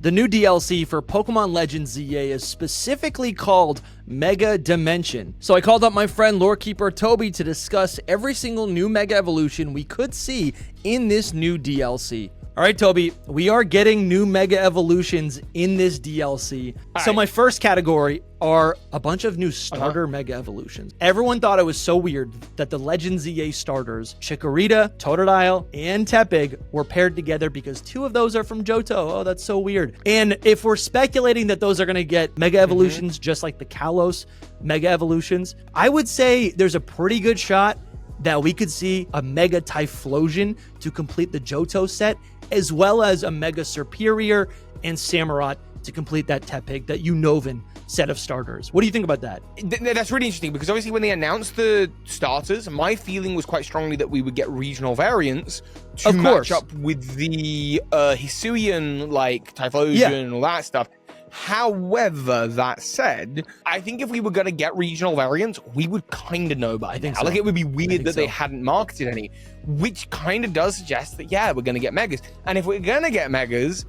The new DLC for Pokemon Legends ZA is specifically called Mega Dimension. So I called up my friend Lorekeeper Toby to discuss every single new Mega Evolution we could see in this new DLC. All right, Toby, we are getting new Mega Evolutions in this DLC. So my first category are a bunch of new starter Mega Evolutions. Everyone thought it was so weird that the Legends ZA starters, Chikorita, Totodile, and Tepig, were paired together because 2 of those are from Johto. Oh, that's so weird. And if we're speculating that those are going to get Mega Evolutions just like the Kalos Mega Evolutions, I would say there's a pretty good shot that we could see a Mega Typhlosion to complete the Johto set, as well as a Mega Serperior and Samurott to complete that Tepig, that Unova set of starters. What do you think about that? That's really interesting, because obviously when they announced the starters, my feeling was quite strongly that we would get regional variants to match up with the Hisuian, like Typhlosion and all that stuff. However, that said, I think if we were going to get regional variants, we would kind of know by now. So. Like, it would be weird that they hadn't marketed any, which kind of does suggest that, yeah, we're going to get Megas. And if we're going to get Megas,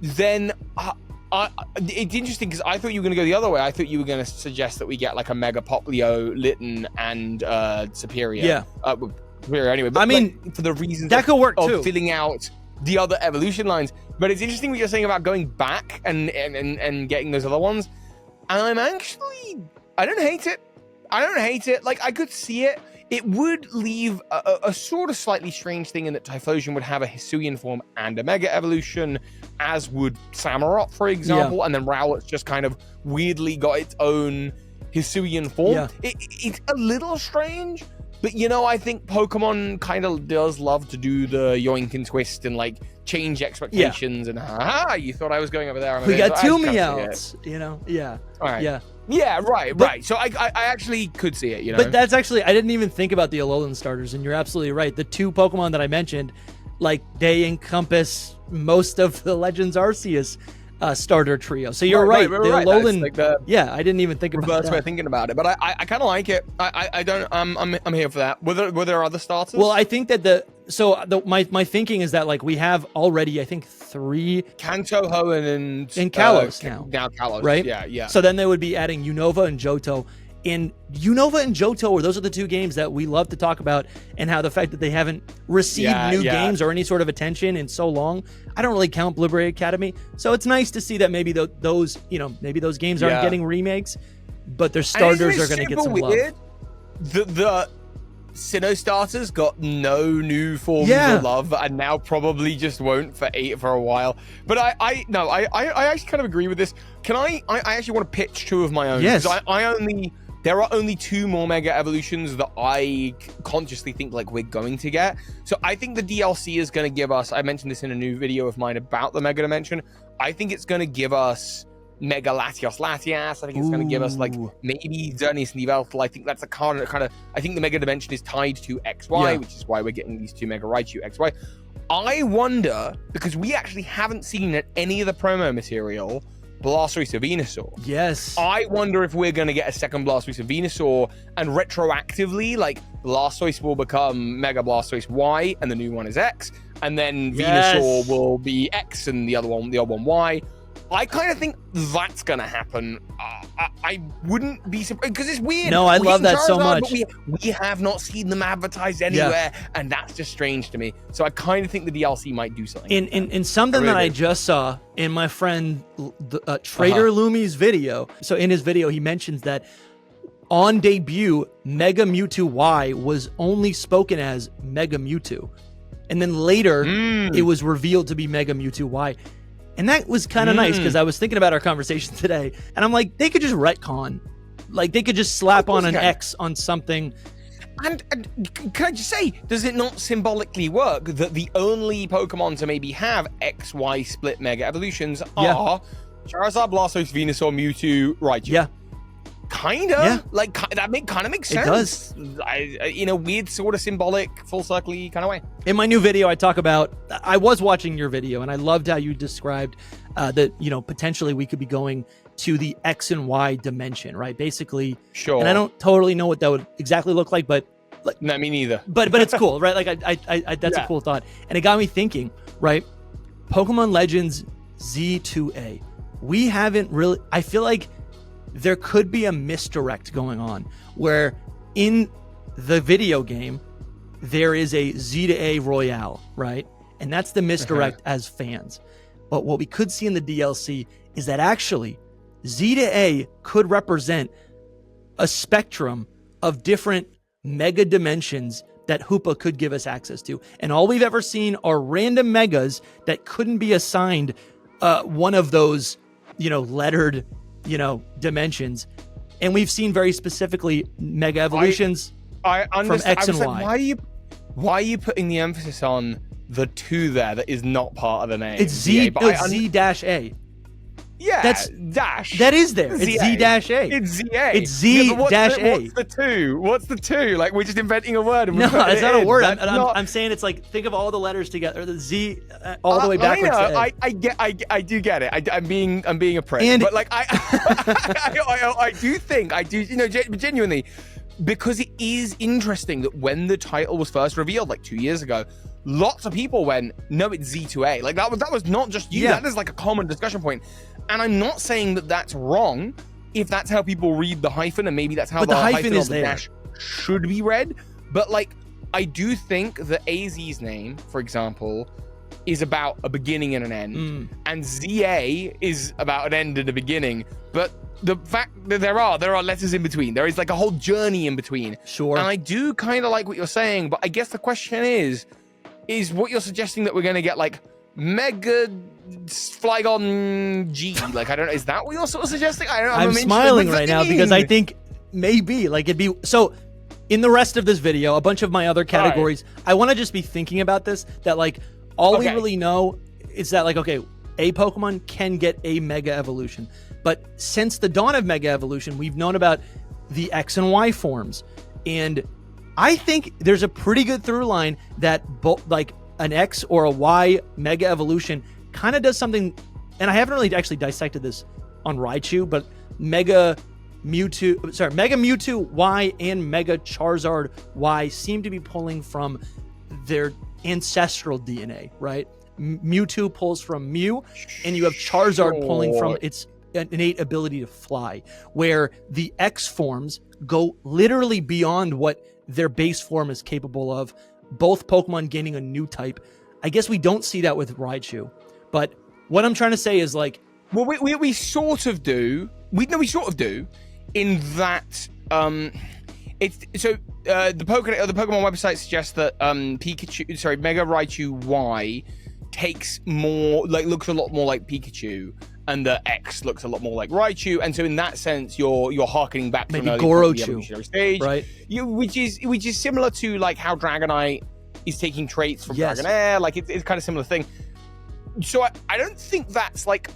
then it's interesting, because I thought you were going to go the other way. I thought you were going to suggest that we get like a Mega Poplio, Litten, and Superior. Yeah. Superior anyway. But I mean, like, for the reasons that could work too. Filling out the other evolution lines. But it's interesting what you're saying about going back and getting those other ones. And I'm actually, I don't hate it. Like, I could see it. It would leave a sort of slightly strange thing in that Typhlosion would have a Hisuian form and a Mega Evolution, as would Samurott, for example. And then Rowlet's just kind of weirdly got its own Hisuian form. It's a little strange. But, you know, I think Pokemon kind of does love to do the yoink and twist and, like, change expectations. And, you thought I was going over there. We got 2 Meowths, you know? Yeah. All right. Yeah. Yeah, right. So I actually could see it, you know? But that's actually, I didn't even think about the Alolan starters, and you're absolutely right. The 2 Pokemon that I mentioned, like, they encompass most of the Legends Arceus starter trio. So you're right. The Alolan, like I didn't even think about that. Reverse way of thinking about it, but I kind of like it. I'm here for that. Were there other starters? Well, I think that my thinking is that, like, we have already, I think, 3 Kanto, Hoenn, and Kalos now Kalos, right? Yeah. So then they would be adding Unova and Johto. And Unova and Johto, those are the 2 games that we love to talk about, and how the fact that they haven't received new games or any sort of attention in so long. I don't really count Blueberry Academy. So it's nice to see that maybe those games aren't getting remakes, but their starters are going to get some love. The Sinnoh starters got no new forms of love, and now probably just won't for a while. But I actually kind of agree with this. Can I actually want to pitch 2 of my own? Yes. There are only 2 more Mega Evolutions that I consciously think, like, we're going to get. So I think the DLC is going to give us, I mentioned this in a new video of mine about the Mega Dimension, I think it's going to give us Mega Latios. I think it's going to give us, like, maybe Xerneas and Yveltal. I think that's a kind of, I think the Mega Dimension is tied to XY, which is why we're getting these 2 Mega Raichu XY. I wonder, because we actually haven't seen any of the promo material, Blastoise of Venusaur. Yes. I wonder if we're going to get a second Blastoise of Venusaur, and retroactively, like, Blastoise will become Mega Blastoise Y, and the new one is X, and then Venusaur will be X, and the other one Y. I kind of think that's going to happen. I wouldn't be surprised, because it's weird. No, I love that so much. But we have not seen them advertised anywhere, and that's just strange to me. So I kind of think the DLC might do something. In something that I just saw in my friend Trader Lumi's video. So in his video, he mentions that on debut, Mega Mewtwo Y was only spoken as Mega Mewtwo. And then later, it was revealed to be Mega Mewtwo Y. And that was kind of nice, because I was thinking about our conversation today, and I'm like, they could just retcon. Like, they could just slap on an X on something. And can I just say, does it not symbolically work that the only Pokemon to maybe have XY split Mega Evolutions are Charizard, Blastoise, Venusaur, Mewtwo, Raichu? Yeah. Kind of. Yeah. Like, that kind of makes sense. It does. In a weird sort of symbolic, full circle kind of way. In my new video, I talk about, I was watching your video, and I loved how you described that, potentially we could be going to the X and Y dimension, right? Basically. Sure. And I don't totally know what that would exactly look like, but. No, me neither. But it's cool, right? Like, I that's a cool thought. And it got me thinking, right? Pokemon Legends Z2A. We haven't really, I feel like there could be a misdirect going on where in the video game, there is a Z to A Royale, right? And that's the misdirect as fans. But what we could see in the DLC is that actually Z to A could represent a spectrum of different mega dimensions that Hoopa could give us access to. And all we've ever seen are random megas that couldn't be assigned one of those, lettered, dimensions. And we've seen very specifically mega evolutions I understand. from X and Y. Why are you putting the emphasis on the 2 there that is not part of the name? It's Z-A. Yeah, that's dash. That is there. It's Z-A. It's Z-A. It's Z-A. What's the 2? What's the 2? Like, we're just inventing a word. And no, it's not a word. I'm saying it's like, think of all the letters together, or the Z all the way backwards. I do get it. I'm being a prick. And, but like, I do, genuinely, because it is interesting that when the title was first revealed, like 2 years ago, lots of people went, no, it's Z2A. Like that was not just you. Yeah. That is like a common discussion point. And I'm not saying that that's wrong if that's how people read the hyphen, and maybe that's how the hyphen is the dash should be read. But like, I do think that AZ's name, for example, is about a beginning and an end, and ZA is about an end and a beginning. But the fact that there are letters in between, there is like a whole journey in between. Sure. And I do kind of like what you're saying, but I guess the question is what you're suggesting that we're going to get like Mega Flygon G? Like, I don't know. Is that what you're sort of suggesting? I don't know. I'm smiling right now because I think maybe like it'd be so. In the rest of this video, a bunch of my other categories, I want to just be thinking about this. That like all we really know is that like, okay, a Pokemon can get a Mega Evolution, but since the dawn of Mega Evolution, we've known about the X and Y forms, and I think there's a pretty good through line that both like an X or a Y Mega Evolution kind of does something, and I haven't really actually dissected this on Raichu, but Mega Mewtwo Y and Mega Charizard Y seem to be pulling from their ancestral DNA, right? Mewtwo pulls from Mew, and you have Charizard pulling from its innate ability to fly, where the X forms go literally beyond what their base form is capable of, both Pokemon gaining a new type. I guess we don't see that with Raichu, but what I'm trying to say is like, well, we sort of do. We sort of do, in that it's so the Pokemon website suggests that Mega Raichu Y takes more like, looks a lot more like Pikachu, and the X looks a lot more like Raichu, and so in that sense, you're harkening back to maybe an Gorochu stage, right? Which is similar to like how Dragonite is taking traits from Dragonair. Like it's kind of similar thing. So I don't think that's like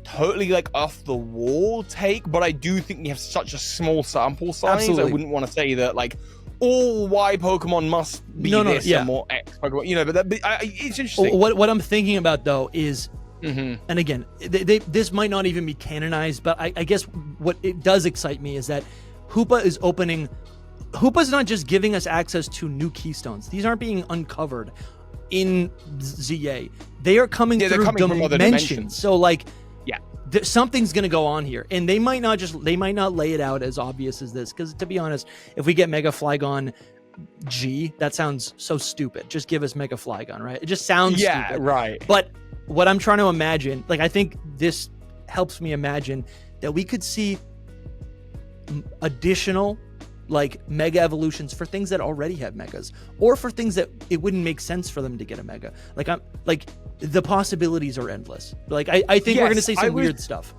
totally like off the wall take, but I do think we have such a small sample size. Absolutely. I wouldn't want to say that like all Y Pokemon must be and more X Pokemon. But it's interesting. What I'm thinking about though is, and again, this might not even be canonized, but I guess what it does excite me is that Hoopa is opening. Hoopa's not just giving us access to new keystones. These aren't being uncovered in ZA. They are coming through from other dimensions. So like, something's gonna go on here, and they might not lay it out as obvious as this, because to be honest, if we get Mega Flygon G, that sounds so stupid. Just give us Mega Flygon, right? It just sounds stupid. Right. But what I'm trying to imagine, like, I think this helps me imagine that we could see additional like Mega Evolutions for things that already have Megas, or for things that it wouldn't make sense for them to get a Mega. Like the possibilities are endless. Like I think we're gonna see some weird stuff.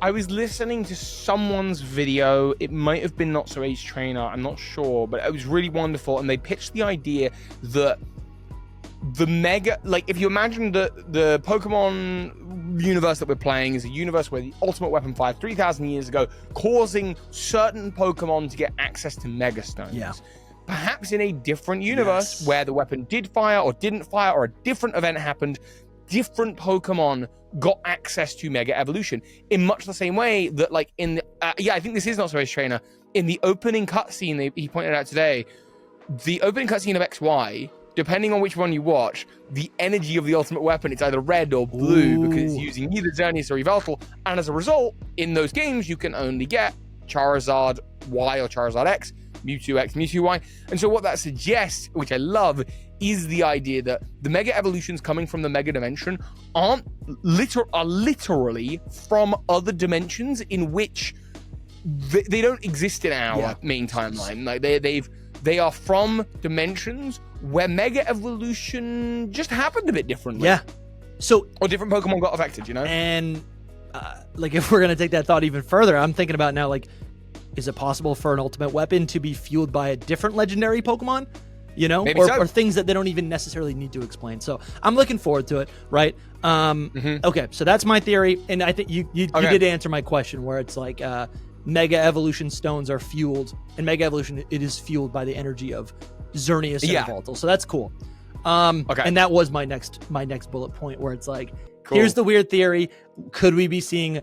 I was listening to someone's video. It might have been Not So Age Trainer, I'm not sure, but it was really wonderful. And they pitched the idea that the Mega, like if you imagine the Pokemon universe that we're playing is a universe where the Ultimate Weapon fired 3,000 years ago, causing certain Pokemon to get access to Mega Stones. Yeah. Perhaps in a different universe where the weapon did fire or didn't fire, or a different event happened, different Pokemon got access to Mega Evolution in much the same way that, like, in the, I think this is Not So Age Trainer, in the opening cutscene he pointed out today, the opening cutscene of XY depending on which one you watch, the energy of the ultimate weapon, it's either red or blue because it's using either Xerneas or Eeveelutions. And as a result, in those games, you can only get Charizard Y or Charizard X, Mewtwo X, Mewtwo Y. And so what that suggests, which I love, is the idea that the Mega Evolutions coming from the Mega Dimension are literally from other dimensions in which they don't exist in our main timeline. Like they are from dimensions where Mega Evolution just happened a bit differently. Yeah. So or different Pokemon got affected, you know? And like if we're gonna take that thought even further, I'm thinking about now, like, is it possible for an ultimate weapon to be fueled by a different legendary Pokemon? You know, or things that they don't even necessarily need to explain. So I'm looking forward to it, right? Okay, so that's my theory, and I think you did answer my question, where it's like Mega Evolution stones are fueled, and Mega Evolution, it is fueled by the energy of Xerneas and Eeveelutions. So that's cool. And that was my next bullet point, where it's like, here's the weird theory: could we be seeing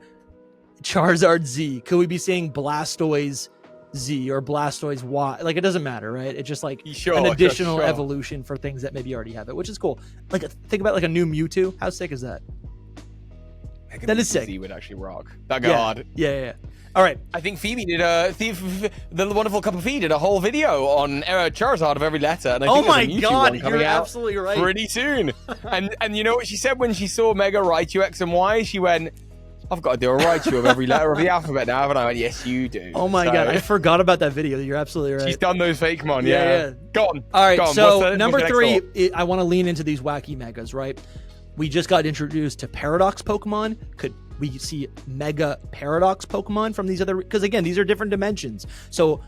Charizard Z? Could we be seeing Blastoise Z or Blastoise Y? Like, it doesn't matter, right? It's just like an additional evolution for things that maybe already have it, which is cool. Like, think about like a new Mewtwo. How sick is that? That is sick. Z would actually rock. That god. Yeah. All right. I think Phoebe did the wonderful Cup of Fee did a whole video on Charizard of every letter. And I think my God, you're absolutely right. Pretty soon. and you know what she said when she saw Mega Raichu X and Y? She went, I've got to do a Raichu of every letter of the alphabet now, haven't I? I went, yes, you do. Oh my God, I forgot about that video. You're absolutely right. She's done those fake mon, yeah. Go on. All right, so number 3, I want to lean into these wacky megas, right? We just got introduced to Paradox Pokemon. Could we see Mega Paradox Pokemon from these other? Because again, these are different dimensions. So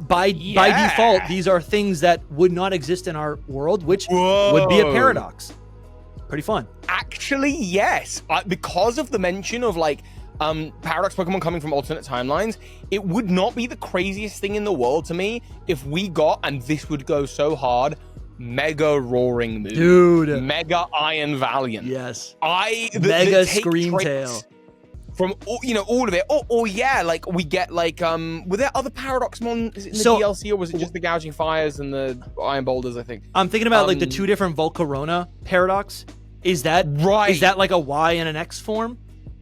by default, these are things that would not exist in our world, which would be a paradox. Pretty fun. Actually, yes. Because of the mention of like Paradox Pokemon coming from alternate timelines, it would not be the craziest thing in the world to me if we got, and this would go so hard, Mega Roaring Moon. Dude. Mega Iron Valiant. Yes. Mega Screamtail. From all of it. Or yeah, like we get like were there other Paradox mon in the DLC, or was it just the Gouging Fires and the Iron Boulders? I think I'm thinking about like the 2 different Volcarona Paradox. Is that right? Is that like a Y and an X form?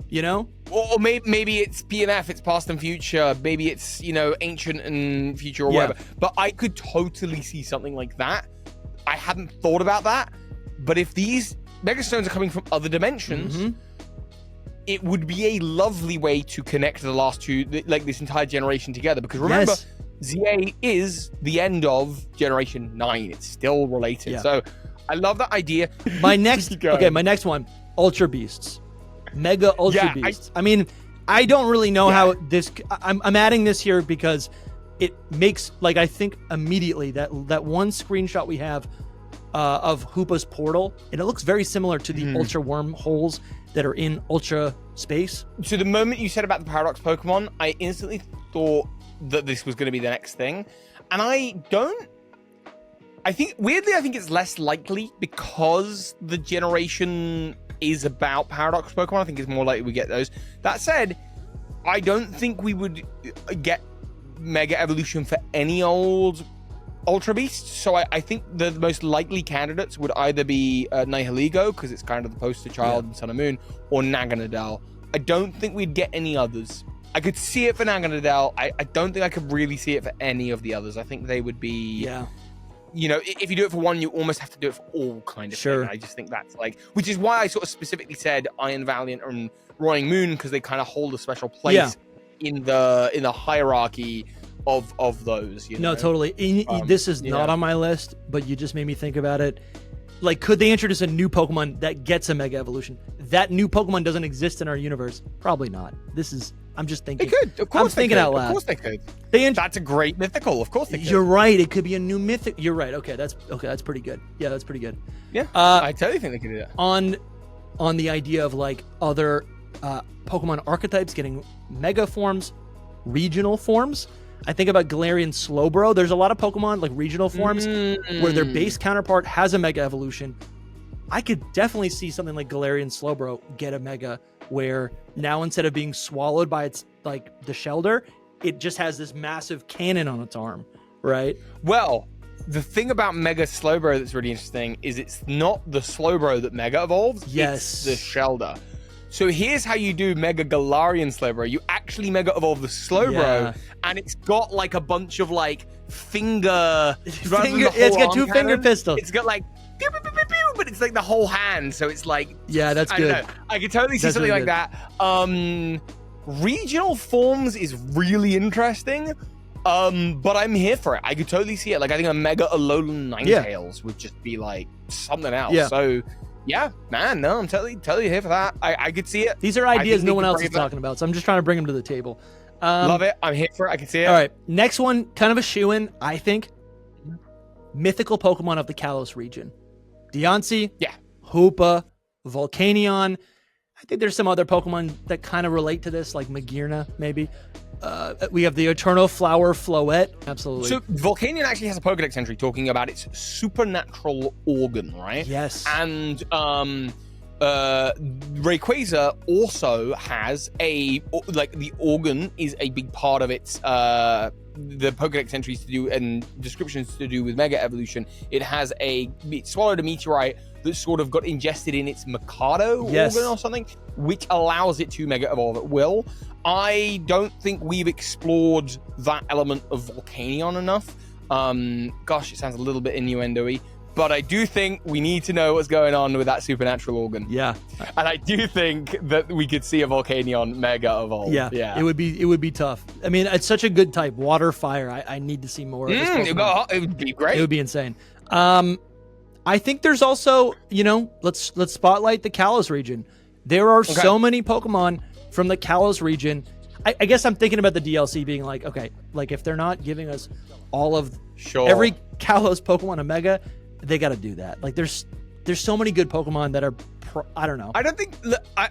You know? Or maybe it's P and F, it's past and future. Maybe it's ancient and future or whatever. But I could totally see something like that. I hadn't thought about that. But if these Mega Stones are coming from other dimensions, it would be a lovely way to connect the last two, like this entire generation together. Because remember, ZA is the end of Generation 9. It's still related. So I love that idea. My next one, Ultra Beasts. Mega Ultra Beasts. I mean, I don't really know how this... I'm adding this here because it makes, like, I think immediately that one screenshot we have of Hoopa's portal, and it looks very similar to the Ultra wormholes that are in Ultra Space. So the moment you said about the Paradox Pokemon, I instantly thought that this was going to be the next thing. And I think it's less likely because the generation is about Paradox Pokemon. I think it's more likely we get those. That said, I don't think we would get Mega Evolution for any old Ultra Beast. So I think the most likely candidates would either be Nihilego, because it's kind of the poster child in Sun and Moon, or Naganadel. I don't think we'd get any others. I could see it for Naganadel. I don't think I could really see it for any of the others. I think they would be... if you do it for one, you almost have to do it for all kind of thing. I just think that's like... Which is why I sort of specifically said Iron Valiant and Roaring Moon, because they kind of hold a special place in the hierarchy of those. No, totally. This is not on my list, but you just made me think about it. Like, could they introduce a new Pokemon that gets a Mega Evolution? That new Pokemon doesn't exist in our universe. Probably not. I'm just thinking. They could. Of course, I'm thinking out loud. Of course they could. That's a great mythical. Of course they could. You're right. It could be a new mythic. You're right. Okay, that's pretty good. Yeah, that's pretty good. Yeah, I totally think they could do that. On the idea of like other Pokemon archetypes getting Mega forms, regional forms. I think about Galarian Slowbro. There's a lot of Pokemon, like regional forms, where their base counterpart has a Mega Evolution. I could definitely see something like Galarian Slowbro get a Mega, where now instead of being swallowed by its, like, the Shelder, it just has this massive cannon on its arm, right? Well, the thing about Mega Slowbro that's really interesting is it's not the Slowbro that Mega evolves. Yes. It's the Shelder. So here's how you do Mega Galarian Slowbro. You actually Mega evolve the Slowbro, and it's got like a bunch of like finger. It's got two finger pistols. It's got like pew, pew, pew, pew, pew, but it's like the whole hand. So it's like, yeah, that's good. I don't know. I could totally see something really like that. Regional forms is really interesting. But I'm here for it. I could totally see it. Like I think a Mega Alolan Ninetales would just be like something else. Yeah. So yeah, man, no, I'm totally here for that. I could see it. These are ideas no one else is talking about, so I'm just trying to bring them to the table. Love it. I'm here for it. I can see it. All right, next one, kind of a shoo-in, I think. Mythical Pokemon of the Kalos region. Deontay, Hoopa, Volcanion. I think there's some other Pokemon that kind of relate to this, like Magearna, maybe. We have the Eternal Flower Floette. Absolutely. So Volcanion actually has a Pokedex entry talking about its supernatural organ, right? Yes. And Rayquaza also has the organ is a big part of its the Pokedex entries to do and descriptions to do with Mega Evolution. It swallowed a meteorite that sort of got ingested in its Mikado organ or something, which allows it to Mega Evolve at will. I don't think we've explored that element of Volcanion enough. Gosh, it sounds a little bit innuendo-y, but I do think we need to know what's going on with that supernatural organ. Yeah. And I do think that we could see a Volcanion Mega Evolve. Yeah. It would be tough. I mean, it's such a good type. Water, fire. I need to see more of this Pokemon. It would be great. It would be insane. I think there's also, let's spotlight the Kalos region. There are so many Pokemon from the Kalos region. I guess I'm thinking about the DLC being like, okay, like if they're not giving us all of every Kalos Pokemon a Mega, they got to do that. Like there's so many good Pokemon that are, I don't know. I don't think I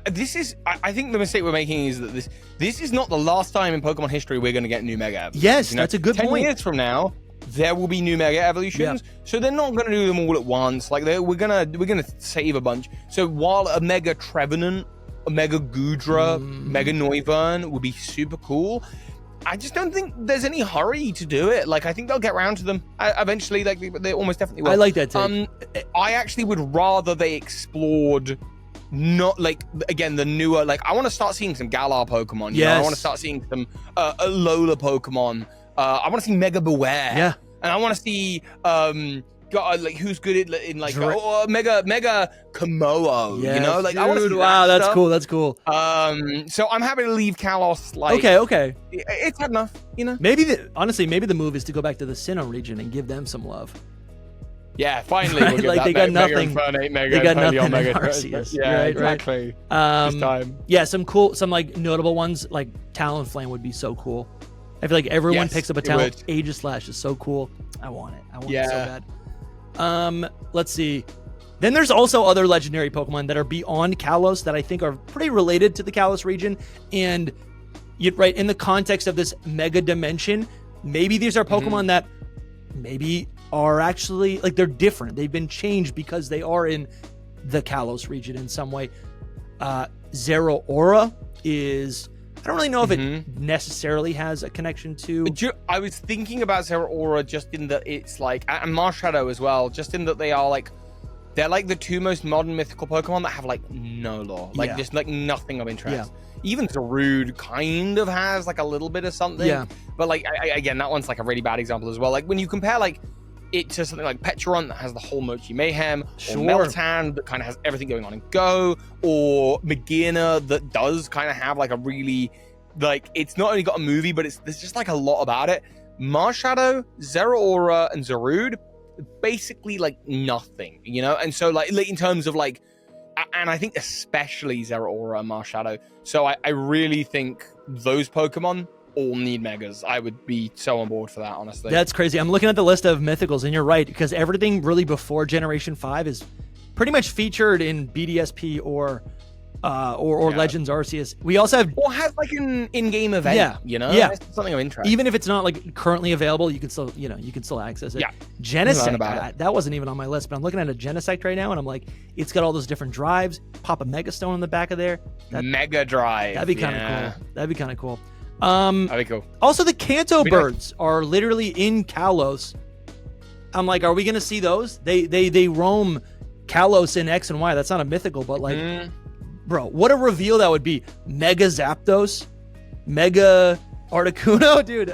think the mistake we're making is that this is not the last time in Pokemon history we're going to get new Mega. Yes, that's a good point. 10 years from now, there will be new Mega Evolutions, so they're not going to do them all at once. Like we're gonna save a bunch. So while a Mega Trevenant, a Mega Goodra, Mega Noivern would be super cool, I just don't think there's any hurry to do it. Like I think they'll get around to them eventually. Like they almost definitely will. I like that too. I actually would rather they explored. Not like again the newer. Like I want to start seeing some Galar Pokemon. You know? I want to start seeing some Alola Pokemon. I want to see Mega Beware. Yeah. And I want to see who's good in like Mega Komodo. Yes, you know, like I want to see that's stuff. cool. That's cool. So I'm happy to leave Kalos. Like okay. It's had enough. You know. Maybe honestly, the move is to go back to the Sinnoh region and give them some love. Yeah, finally, we'll give like that they got nothing. They got nothing in Arceus. Yeah, right, exactly. Right. This time. Yeah, some like notable ones like Talonflame would be so cool. I feel like everyone picks up a Talon. Aegislash is so cool. I want it. I want it so bad. Let's see. Then there's also other legendary Pokemon that are beyond Kalos that I think are pretty related to the Kalos region. And in the context of this Mega Dimension, maybe these are Pokemon that maybe are actually like they're different. They've been changed because they are in the Kalos region in some way. Zeraora is, I don't really know if it necessarily has a connection to. I was thinking about Zeraora just in that it's like, and Marshadow as well, just in that they're like the two most modern mythical Pokemon that have like no lore, like just like nothing of interest. Yeah. Even Zarude kind of has like a little bit of something, but like again, that one's like a really bad example as well. Like when you compare like it to something like Petron that has the whole Mochi Mayhem, or Meltan that kind of has everything going on in Go, or Magearna that does kind of have like a really, like, it's not only got a movie, but there's just like a lot about it. Marshadow, Zeraora, and Zarude, basically like nothing, you know? And so like in terms of like, and I think especially Zeraora and Marshadow. So I really think those Pokemon all need Megas. I would be so on board for that, honestly. That's crazy. I'm looking at the list of Mythicals, and you're right, because everything really before Generation 5 is pretty much featured in BDSP or Legends Arceus. We also have, or has like an in-game event, you know? Yeah. It's something of interest. Even if it's not like currently available, you can still access it. Yeah. Genesect, that wasn't even on my list, but I'm looking at a Genesect right now, and I'm like, it's got all those different drives. Pop a Mega Stone in the back of there. Mega Drive. That'd be kind of cool. That'd be kind of cool. That'd be cool. Also, the Kanto birds are literally in Kalos. I'm like, are we gonna see those? They roam Kalos in X and Y. That's not a mythical, but like, bro, what a reveal that would be. Mega Zapdos, Mega Articuno, dude.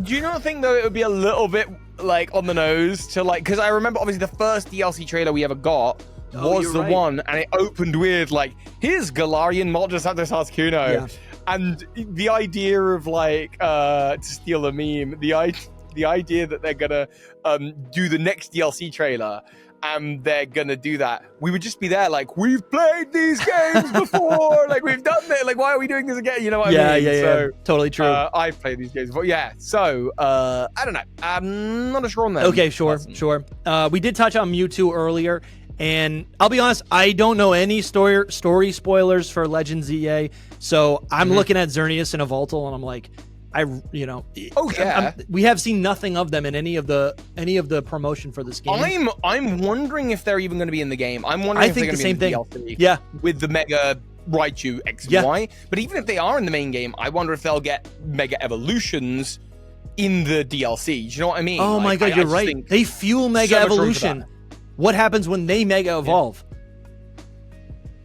Do you not think though it would be a little bit like on the nose to like, because I remember obviously the first DLC trailer we ever got was the one, and it opened with like, here's Galarian Moltres Zapdos Articuno. Yeah. And the idea of like, to steal a meme, the idea that they're gonna do the next DLC trailer and they're gonna do that, we would just be there like, we've played these games before, like we've done it, like why are we doing this again? You know what I mean? Yeah, totally true. I've played these games before, yeah. So I don't know. I'm not sure on that. Okay, sure. We did touch on Mewtwo earlier, and I'll be honest, I don't know any story spoilers for Legends EA, so I'm looking at Xerneas and Evoltal, and I'm like, we have seen nothing of them in any of the promotion for this game. I'm wondering if they're even going to be in the game. I'm wondering if they're going to be in the DLC. Yeah, with the Mega Raichu X and Y. But even if they are in the main game, I wonder if they'll get Mega Evolutions in the DLC. Do you know what I mean? Oh my god, you're right. They fuel Mega Evolution. What happens when they Mega Evolve?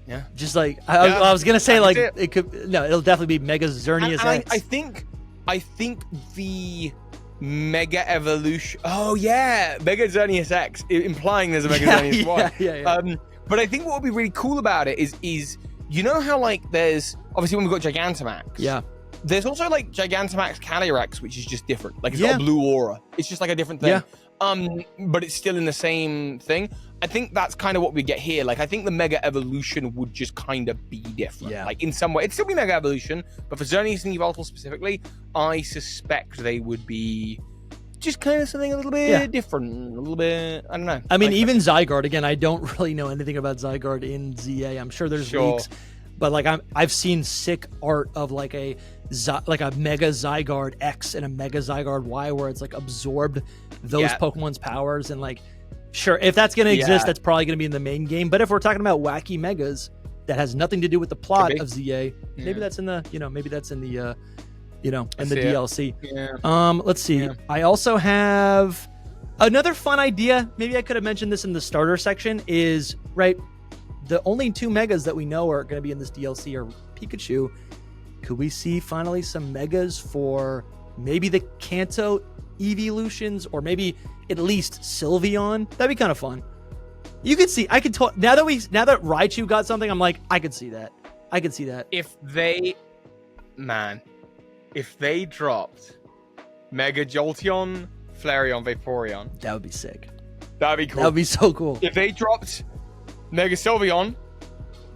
Yeah. Just like I was gonna say, like it could. No, it'll definitely be Mega Xerneas X. I think the Mega Evolution. Oh yeah, Mega Xerneas X, implying there's a Mega Xerneas Y. Yeah. But I think what would be really cool about it is you know how like there's obviously when we've got Gigantamax. Yeah. There's also like Gigantamax Calyrex, which is just different. Like it's got a blue aura. It's just like a different thing. Yeah. But it's still in the same thing. I think that's kind of what we get here. Like I think the Mega Evolution would just kind of be different. Yeah. Like in some way, it'd still be Mega Evolution, but for Xerneas and Evoltal specifically, I suspect they would be just kind of something a little bit different, a little bit. I don't know. I mean, even Zygarde. Again, I don't really know anything about Zygarde in ZA. I'm sure there's leaks, but like I've seen sick art of like a Mega Zygarde X and a Mega Zygarde Y, where it's like absorbed those Pokemon's powers, and like, sure, if that's going to exist, that's probably going to be in the main game. But if we're talking about wacky megas that has nothing to do with the plot of ZA, maybe that's in the, maybe that's in the, in the DLC. Yeah. Let's see. Yeah. I also have another fun idea. Maybe I could have mentioned this in the starter section. Is the only 2 megas that we know are going to be in this DLC are Pikachu. Could we see finally some megas for maybe the Kanto Eeveelutions, or maybe at least Sylveon? That'd be kind of fun. You could see, I could talk now that Raichu got something. I'm like, I could see that. If they dropped Mega Jolteon, Flareon, Vaporeon, that would be sick. That'd be cool. That would be so cool. If they dropped Mega Sylveon,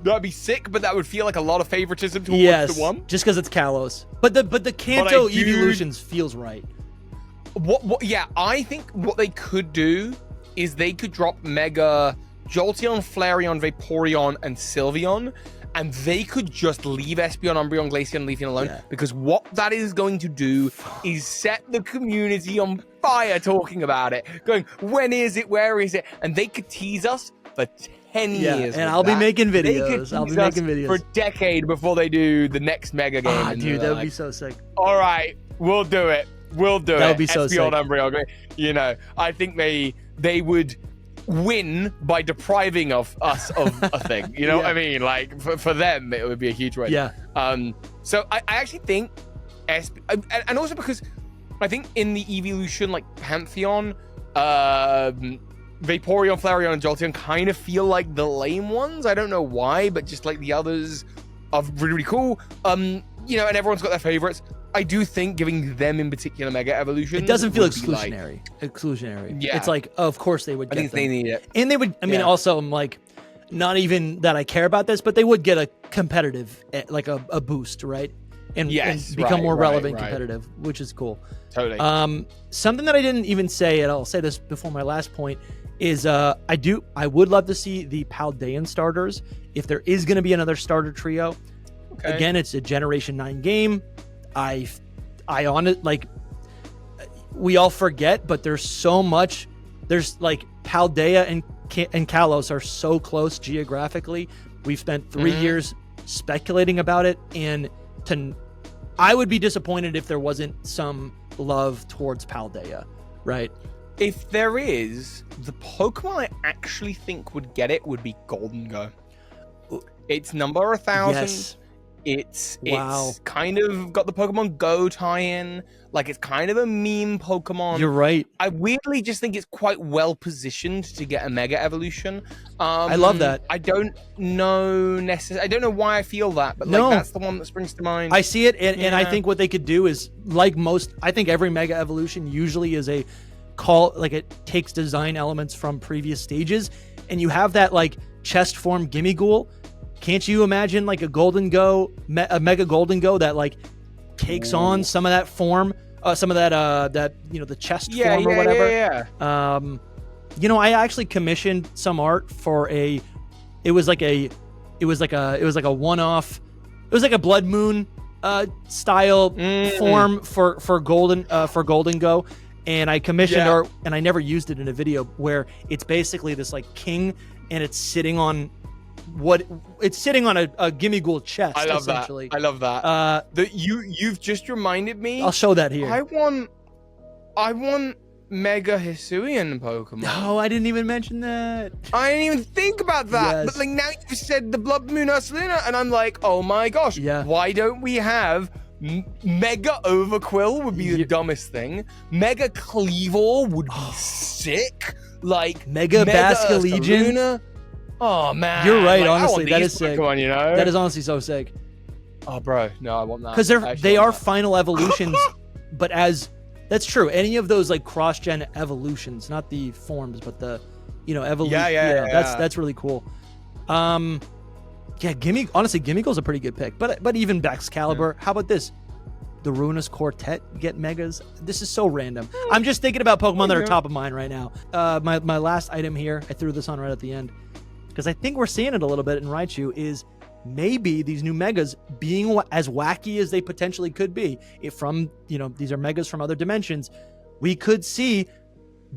that'd be sick, but that would feel like a lot of favoritism towards the one. Just because it's Kalos. But the Kanto Eeveelutions feels right. Yeah, I think what they could do is they could drop Mega Jolteon, Flareon, Vaporeon, and Sylveon, and they could just leave Espeon, Umbreon, Glaceon, and Leafeon alone, because what that is going to do is set the community on fire talking about it, going, when is it, where is it? And they could tease us for 10 years. And I'll be making videos. For a decade before they do the next Mega game. Dude, that would be so sick. All right, we'll do it. That would be so sick. Umbreon, I think they would win by depriving of us of a thing. You know what I mean? Like for them, it would be a huge win. Yeah. So I actually think and also because I think in the Eeveelution like pantheon, Vaporeon, Flareon, and Jolteon kind of feel like the lame ones. I don't know why, but just like the others are really, really cool. And everyone's got their favorites. I do think giving them in particular Mega Evolution, it doesn't feel exclusionary. Yeah, it's like, of course they would. I think they need it, and they would. I mean, also, I'm like, not even that I care about this, but they would get a competitive, like a boost, right? And become more relevant, competitive, which is cool. Totally. Something that I didn't even say, and I'll say this before my last point, is I would love to see the Paldean starters if there is going to be another starter trio. Okay. Again, it's a Generation 9 game. I on it, like, we all forget, but there's so much. There's like Paldea and Kalos are so close geographically. We've spent 3 years speculating about it, and I would be disappointed if there wasn't some love towards Paldea, right? If there is, the Pokemon I actually think would get it would be Golden Go. It's number 1,000. Yes. It's Wow. kind of got the Pokemon Go tie-in. Like, it's kind of a meme Pokemon. You're right. I weirdly just think it's quite well positioned to get a Mega Evolution. I love that. I don't know I don't know why I feel that, but like that's the one that springs to mind. I see it, and I think what they could do is, like most, I think every Mega Evolution usually is a call, like it takes design elements from previous stages, and you have that like chest form Gimmighoul. Can't you imagine like a Golden Go, a Mega Golden Go that like takes on some of that form, some of that the chest form or whatever? Yeah. I actually commissioned some art for it was like a one-off, it was like a Blood Moon style form for Golden Go, and I commissioned art, and I never used it in a video, where it's basically this like king, and it's sitting on a Gimmighoul chest. I love essentially. that. I love that. You've just reminded me. I'll show that here. I want Mega Hisuian Pokemon. No, I didn't even mention that. I didn't even think about that. Yes. But like now you said the Blood Moon Ursaluna, and I'm like, oh my gosh. Yeah. Why don't we have Mega Overquill would be the dumbest thing. Mega Cleavor would be sick. Like Mega Basculegion. Ursaluna. Oh man, You're right. Like, honestly, that is sick. Pokemon, you know? That is honestly so sick. Oh, bro, no, I want that. Because they are final evolutions, but that's true. Any of those like cross-gen evolutions, not the forms, but the evolution. Yeah. That's really cool. Gimmighoul's a pretty good pick. But even Baxcalibur. How about this? The Ruinous Quartet get Megas. This is so random. I'm just thinking about Pokemon that are top of mind right now. My last item here, I threw this on right at the end, because I think we're seeing it a little bit in Raichu, is maybe these new Megas being as wacky as they potentially could be. If these are Megas from other dimensions, we could see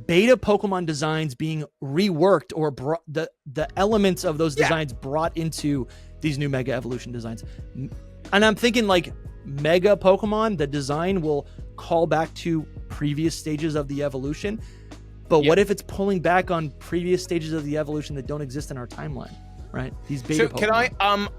beta Pokemon designs being reworked, or the elements of those designs brought into these new Mega Evolution designs. And I'm thinking like Mega Pokemon, the design will call back to previous stages of the evolution. But what if it's pulling back on previous stages of the evolution that don't exist in our timeline, right? These beta Pokemon. Can I?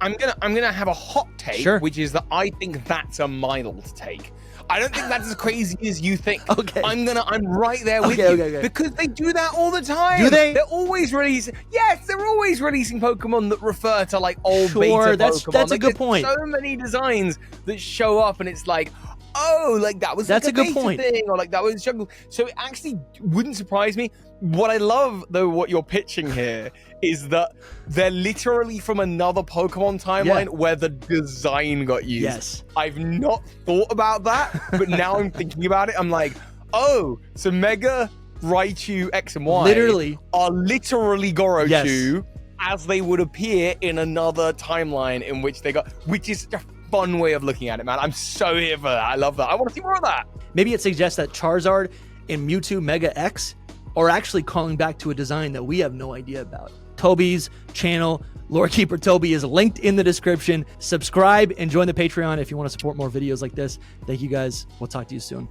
I'm gonna have a hot take, which is that I think that's a mild take. I don't think that's as crazy as you think. Okay. I'm right there with you. Because they do that all the time. Do they? They're always releasing. Yes, they're always releasing Pokemon that refer to like old beta Pokemon. That's a good point. So many designs that show up, and it's like, oh, like that was that's like a good point thing, or like that was jungle. So it actually wouldn't surprise me. What I love though, what you're pitching here, is that they're literally from another Pokemon timeline where the design got used. Yes. I've not thought about that, but now I'm thinking about it. I'm like, oh, so Mega Raichu X and Y are literally Gorochu as they would appear in another timeline in which they got, which is a fun way of looking at it, man. I'm so here for that. I love that. I want to see more of that. Maybe it suggests that Charizard and Mewtwo Mega X are actually calling back to a design that we have no idea about. Toby's channel, Lorekeeper Toby, is linked in the description. Subscribe and join the Patreon if you want to support more videos like this. Thank you guys. We'll talk to you soon.